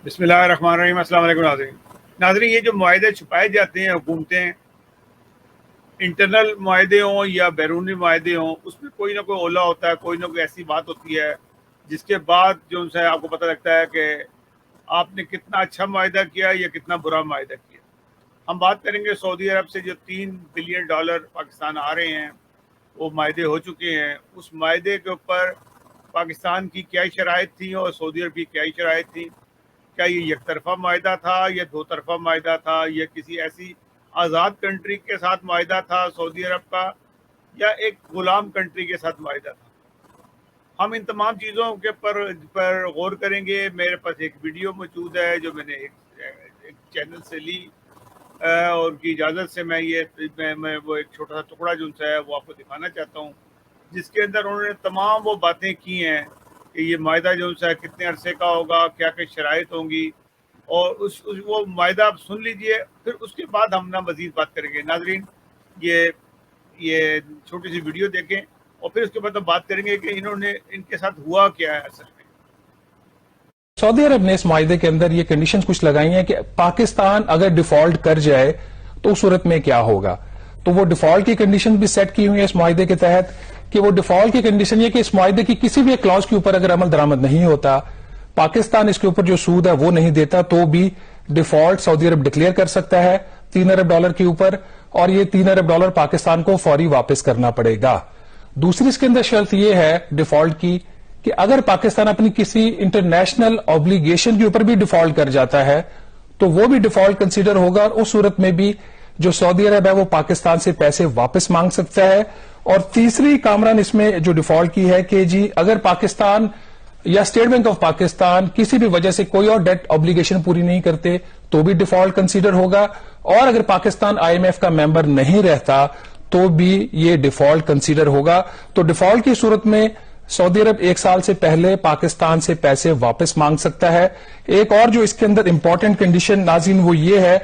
بسم اللہ الرحمن الرحیم. السلام علیکم ناظرین. یہ جو معاہدے چھپائے جاتے ہیں حکومتیں، انٹرنل معاہدے ہوں یا بیرونی معاہدے ہوں، اس میں کوئی نہ کوئی اولا ہوتا ہے، کوئی نہ کوئی ایسی بات ہوتی ہے جس کے بعد جو ان سے آپ کو پتہ لگتا ہے کہ آپ نے کتنا اچھا معاہدہ کیا یا کتنا برا معاہدہ کیا. ہم بات کریں گے سعودی عرب سے جو $3 بلین پاکستان آ رہے ہیں، وہ معاہدے ہو چکے ہیں. اس معاہدے کے اوپر پاکستان کی کیا شرائط تھیں اور سعودی عرب کی کیا شرائط تھیں. کیا یہ یک طرفہ معاہدہ تھا یا دو طرفہ معاہدہ تھا یا کسی ایسی آزاد کنٹری کے ساتھ معاہدہ تھا سعودی عرب کا، یا ایک غلام کنٹری کے ساتھ معاہدہ تھا. ہم ان تمام چیزوں کے پر غور کریں گے. میرے پاس ایک ویڈیو موجود ہے جو میں نے ایک چینل سے لی، اور کی اجازت سے میں وہ ایک چھوٹا سا ٹکڑا جو ان سے ہے وہ آپ کو دکھانا چاہتا ہوں، جس کے اندر انہوں نے تمام وہ باتیں کی ہیں کہ یہ معاہدہ جو ہے کتنے عرصے کا ہوگا، کیا کیا شرائط ہوں گی، اور وہ معاہدہ آپ سن لیجئے. پھر اس کے بعد ہم مزید بات کریں گے. ناظرین، یہ چھوٹی سی ویڈیو دیکھیں اور پھر اس کے بعد ہم بات کریں گے کہ ان کے ساتھ ہوا کیا ہے اصل میں. سعودی عرب نے اس معاہدے کے اندر یہ کنڈیشنز کچھ لگائی ہیں کہ پاکستان اگر ڈیفالٹ کر جائے تو اس صورت میں کیا ہوگا. تو وہ ڈیفالٹ کی کنڈیشن بھی سیٹ کی ہوئی ہے اس معاہدے کے تحت، کہ وہ ڈیفالٹ کی کنڈیشن یہ کہ اس معاہدے کی کسی بھی کلاز کے اوپر اگر عمل درآمد نہیں ہوتا، پاکستان اس کے اوپر جو سود ہے وہ نہیں دیتا، تو بھی ڈیفالٹ سعودی عرب ڈکلیئر کر سکتا ہے $3 ارب کے اوپر، اور یہ $3 ارب پاکستان کو فوری واپس کرنا پڑے گا. دوسری اس کے اندر شرط یہ ہے ڈیفالٹ کی کہ اگر پاکستان اپنی کسی انٹرنیشنل آبلیگیشن کے اوپر بھی ڈیفالٹ کر جاتا ہے تو وہ بھی ڈیفالٹ کنسیڈر ہوگا، اور اس صورت میں بھی جو سعودی عرب ہے وہ پاکستان سے پیسے واپس مانگ سکتا ہے. اور تیسری کامران اس میں جو ڈیفالٹ کی ہے کہ جی اگر پاکستان یا اسٹیٹ بینک آف پاکستان کسی بھی وجہ سے کوئی اور ڈیٹ آبلیگیشن پوری نہیں کرتے تو بھی ڈیفالٹ کنسیڈر ہوگا، اور اگر پاکستان IMF کا ممبر نہیں رہتا تو بھی یہ ڈیفالٹ کنسیڈر ہوگا. تو ڈیفالٹ کی صورت میں سعودی عرب 1 سال سے پہلے پاکستان سے پیسے واپس مانگ سکتا ہے. ایک اور جو اس کے اندر امپورٹنٹ کنڈیشن ناظرین وہ یہ ہے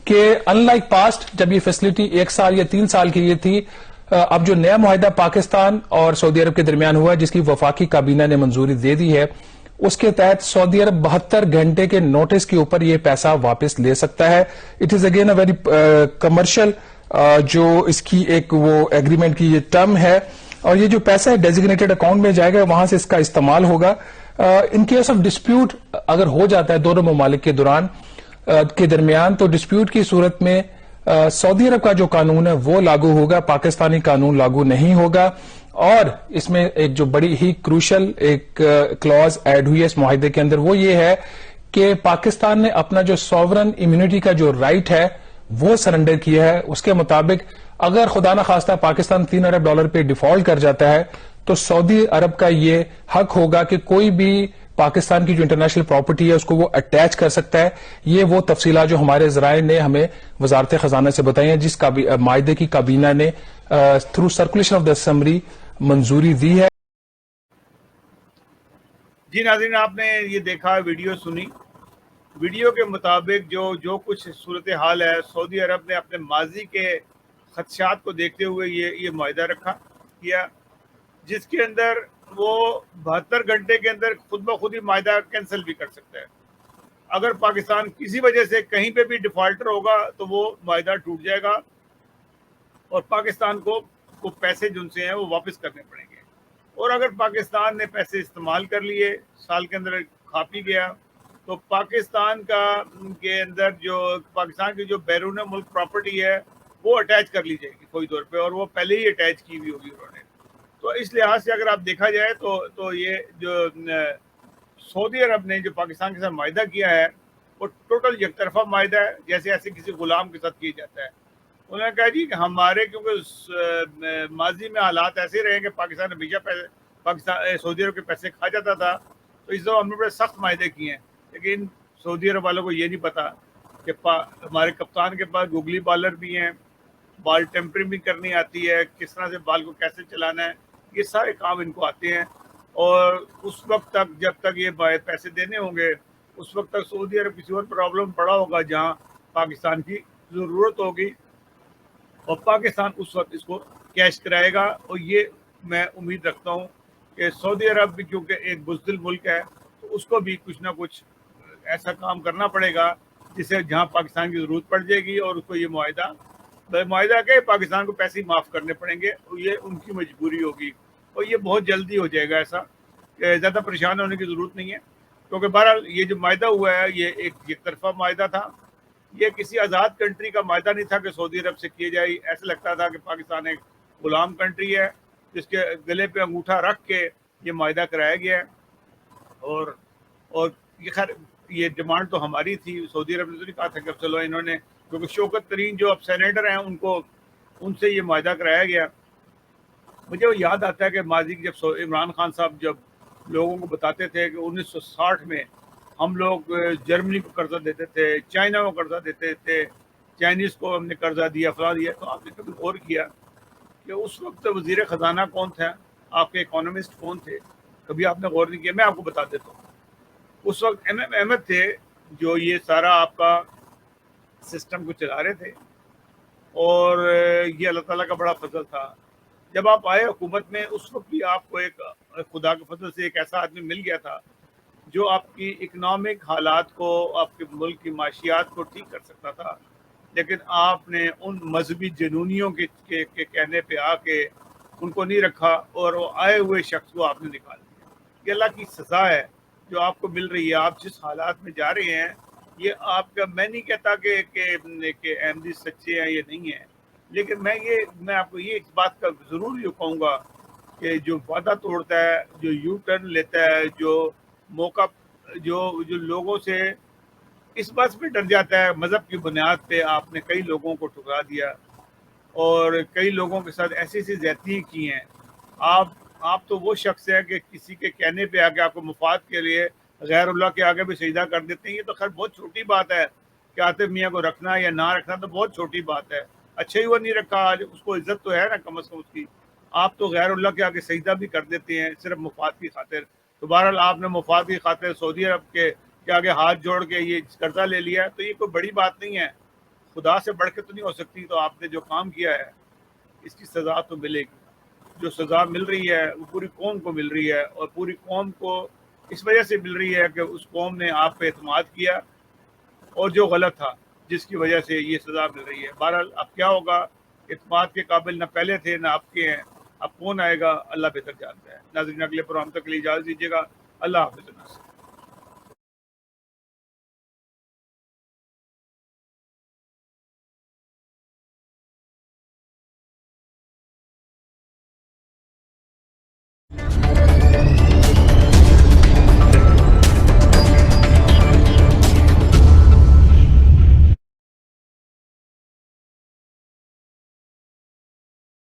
کہ ان لائک پاسٹ جب یہ فیسلٹی 1 سال یا 3 سال کی یہ تھی، اب جو نیا معاہدہ پاکستان اور سعودی عرب کے درمیان ہوا ہے جس کی وفاقی کابینہ نے منظوری دے دی ہے، اس کے تحت سعودی عرب 72 گھنٹے کے نوٹس کے اوپر یہ پیسہ واپس لے سکتا ہے. It is again a very commercial جو اس کی ایک وہ ایگریمنٹ کی یہ ٹرم ہے، اور یہ جو پیسہ ہے ڈیزیگنیٹڈ اکاؤنٹ میں جائے گا، وہاں سے اس کا استعمال ہوگا. ان کیس آف ڈسپیوٹ اگر ہو جاتا ہے دونوں ممالک کے درمیان، تو ڈسپیوٹ کی صورت میں سعودی عرب کا جو قانون ہے وہ لاگو ہوگا، پاکستانی قانون لاگو نہیں ہوگا. اور اس میں ایک جو بڑی ہی کروشل ایک کلوز ایڈ ہوئی ہے اس معاہدے کے اندر، وہ یہ ہے کہ پاکستان نے اپنا جو سوورن امیونٹی کا جو رائٹ ہے وہ سرنڈر کیا ہے. اس کے مطابق اگر خدا نخواستہ پاکستان $3 ارب پہ ڈیفالٹ کر جاتا ہے تو سعودی عرب کا یہ حق ہوگا کہ کوئی بھی پاکستان کی جو انٹرنیشنل پراپرٹی ہے اس کو وہ اٹیچ کر سکتا ہے. یہ وہ تفصیلات جو ہمارے ذرائع نے ہمیں وزارت خزانہ سے بتائی ہیں، جس معاہدے کی کابینہ نے through circulation of the assembly منظوری دی ہے. جی ناظرین، آپ نے یہ دیکھا، ویڈیو سنی. ویڈیو کے مطابق جو کچھ صورتحال ہے، سعودی عرب نے اپنے ماضی کے خدشات کو دیکھتے ہوئے یہ معاہدہ کیا، جس کے اندر وہ 72 گھنٹے کے اندر خود بخود ہی معاہدہ کینسل بھی کر سکتا ہے. اگر پاکستان کسی وجہ سے کہیں پہ بھی ڈیفالٹر ہوگا تو وہ معاہدہ ٹوٹ جائے گا اور پاکستان کو پیسے جن سے ہیں وہ واپس کرنے پڑیں گے. اور اگر پاکستان نے پیسے استعمال کر لیے، سال کے اندر کھا پی گیا، تو پاکستان کے اندر پاکستان کی جو بیرون ملک پراپرٹی ہے وہ اٹیچ کر لی جائے گی فوری طور پہ، اور وہ پہلے ہی اٹیچ کی ہوئی ہوگی انہوں نے. تو اس لحاظ سے اگر آپ دیکھا جائے تو یہ جو سعودی عرب نے جو پاکستان کے ساتھ معاہدہ کیا ہے وہ ٹوٹل یک طرفہ معاہدہ ہے، جیسے ایسے کسی غلام کے ساتھ کیا جاتا ہے. انہوں نے کہا جی کہ ہمارے کیونکہ ماضی میں حالات ایسے رہے کہ پاکستان ہمیشہ سعودی عرب کے پیسے کھا جاتا تھا، تو اس دفعہ ہم نے بڑے سخت معاہدے کیے ہیں. لیکن سعودی عرب والوں کو یہ نہیں پتا کہ ہمارے کپتان کے پاس گوگلی بالر بھی ہیں، بال ٹیمپرنگ بھی کرنی آتی ہے، کس طرح سے بال کو کیسے چلانا ہے، یہ سارے کام ان کو آتے ہیں. اور اس وقت تک جب تک یہ پیسے دینے ہوں گے، اس وقت تک سعودی عرب کسی اور پرابلم پڑا ہوگا جہاں پاکستان کی ضرورت ہوگی، اور پاکستان اس وقت اس کو کیش کرائے گا. اور یہ میں امید رکھتا ہوں کہ سعودی عرب بھی کیونکہ ایک بزدل ملک ہے تو اس کو بھی کچھ نہ کچھ ایسا کام کرنا پڑے گا جسے جہاں پاکستان کی ضرورت پڑ جائے گی اور اس کو یہ معاہدہ کہ پاکستان کو پیسے معاف کرنے پڑیں گے، یہ ان کی مجبوری ہوگی اور یہ بہت جلدی ہو جائے گا ایسا کہ زیادہ پریشان ہونے کی ضرورت نہیں ہے، کیونکہ بہرحال یہ جو معاہدہ ہوا ہے یہ ایک طرفہ معاہدہ تھا، یہ کسی آزاد کنٹری کا معاہدہ نہیں تھا کہ سعودی عرب سے کیے جائے. ایسا لگتا تھا کہ پاکستان ایک غلام کنٹری ہے جس کے گلے پہ انگوٹھا رکھ کے یہ معاہدہ کرایا گیا ہے. اور یہ خیر یہ ڈیمانڈ تو ہماری تھی، سعودی عرب نے تو نہیں کہا تھا کہ چلو انہوں نے، کیونکہ شوکت ترین جو اب سینیٹر ہیں ان سے یہ معاہدہ کرایا گیا. مجھے وہ یاد آتا ہے کہ ماضی جب عمران خان صاحب جب لوگوں کو بتاتے تھے کہ 1960 میں ہم لوگ جرمنی کو قرضہ دیتے تھے، چائنا کو قرضہ دیتے تھے، چائنیز کو ہم نے قرضہ دیا فلاں دیا، تو آپ نے کبھی غور کیا کہ اس وقت وزیر خزانہ کون تھا، آپ کے اکانومسٹ کون تھے؟ کبھی آپ نے غور نہیں کیا؟ میں آپ کو بتا دیتا ہوں. اس وقت ایم ایم احمد تھے جو یہ سارا آپ کا سسٹم کو چلا رہے تھے، اور یہ اللہ تعالیٰ کا بڑا فضل تھا. جب آپ آئے حکومت میں اس وقت بھی آپ کو ایک خدا کے فضل سے ایک ایسا آدمی مل گیا تھا جو آپ کی اکنامک حالات کو، آپ کے ملک کی معاشیات کو ٹھیک کر سکتا تھا، لیکن آپ نے ان مذہبی جنونیوں کے کہنے پہ آ کے ان کو نہیں رکھا اور وہ آئے ہوئے شخص کو آپ نے نکال دیا. یہ اللہ کی سزا ہے جو آپ کو مل رہی ہے. آپ جس حالات میں جا رہے ہیں یہ آپ کا، میں نہیں کہتا کہ احمدی سچے ہیں یہ نہیں ہے، لیکن میں آپ کو یہ اس بات کا ضرور یہ کہوں گا کہ جو وعدہ توڑتا ہے، جو یو ٹرن لیتا ہے، جو موقع جو لوگوں سے اس بات پہ ڈر جاتا ہے، مذہب کی بنیاد پہ آپ نے کئی لوگوں کو ٹھکرا دیا اور کئی لوگوں کے ساتھ ایسی زیادتی کی ہیں. آپ تو وہ شخص ہیں کہ کسی کے کہنے پہ آگے آپ کو مفاد کے لیے غیر اللہ کے آگے بھی سجدہ کر دیتے ہیں. یہ تو خیر بہت چھوٹی بات ہے کہ عاطف میاں کو رکھنا یا نہ رکھنا تو بہت چھوٹی بات ہے. اچھا ہی وہ نہیں رکھا، آج اس کو عزت تو ہے نا کم از کم اس کی. آپ تو غیر اللہ کے آگے سجدہ بھی کر دیتے ہیں صرف مفاد کی خاطر. تو بہرحال آپ نے مفاد کی خاطر سعودی عرب کے آگے ہاتھ جوڑ کے یہ قرضہ لے لیا، تو یہ کوئی بڑی بات نہیں ہے، خدا سے بڑھ کے تو نہیں ہو سکتی. تو آپ نے جو کام کیا ہے اس کی سزا تو ملے گی. جو سزا مل رہی ہے وہ پوری قوم کو مل رہی ہے، اور پوری قوم کو اس وجہ سے مل رہی ہے کہ اس قوم نے آپ پہ اعتماد کیا اور جو غلط تھا جس کی وجہ سے یہ سزا مل رہی ہے. بہرحال اب کیا ہوگا، اعتماد کے قابل نہ پہلے تھے نہ آپ کے ہیں، اب کون آئے گا اللہ بہتر جانتا ہے. ناظرین اگلے پروگرام تک کے لیے اجازت دیجیے گا. اللہ حافظ.